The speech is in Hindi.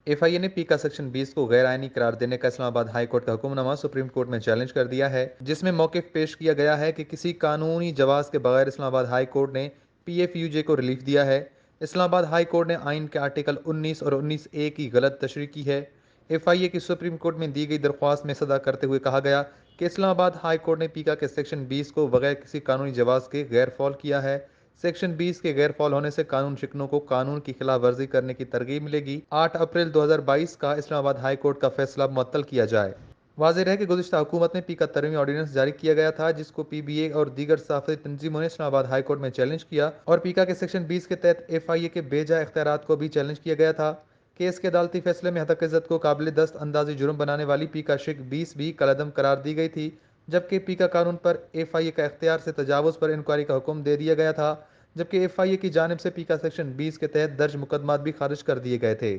एफआईए ने पी का सेक्शन 20 को गैर आईनी करार देने का इस्लामाबाद हाई कोर्ट का हुक्मनामा सुप्रीम कोर्ट में चैलेंज कर दिया है, जिसमें मौक़िफ़ पेश किया गया है कि किसी कानूनी जवाज़ के बगैर इस्लामाबाद हाई कोर्ट ने पीएफयूजे को रिलीफ दिया है। इस्लामाबाद हाई कोर्ट ने आइन के आर्टिकल 19 और 19A की गलत तशरीह की है। एफआईए की सुप्रीम कोर्ट में दी गई दरख्वास्त में सदा करते हुए कहा गया कि इस्लामाबाद हाई कोर्ट ने पीका के सेक्शन 20 को बगैर किसी कानूनी जवाज़ के गैर फॉल किया है। सेक्शन 20 के गैर फॉल होने से कानून शिकनों को कानून की खिलाफ वर्जी करने की तरगीब मिलेगी। 8 अप्रैल 2022 का इस्लामाबाद हाई कोर्ट का फैसला मुअत्तल किया जाए। वाज़ेह है कि गुज़िश्ता हुकूमत ने पी का तरमीमी ऑर्डिनेंस जारी किया गया था, जिसको पीबीए और दीगर सहाफ़ती तंजीमों ने इस्लामाबाद हाई कोर्ट में चैलेंज किया और पीका के सेक्शन 20 के तहत एफआईए के बेजा इख्तियारात को भी चैलेंज किया गया था। केस के अदालती फैसले में हतक इज़्ज़त को काबिल दस्त अंदाजी जुर्म बनाने वाली पी का शिक 20 भी कलअदम करार दी गई थी, जबकि पी का कानून पर एफआईए का इख्तियार से तजावुज़ पर इंक्वायरी का हुक्म दे दिया गया था, जबकि एफआईए की जानिब से पी का सेक्शन 20 के तहत दर्ज मुकदमात भी खारिज कर दिए गए थे।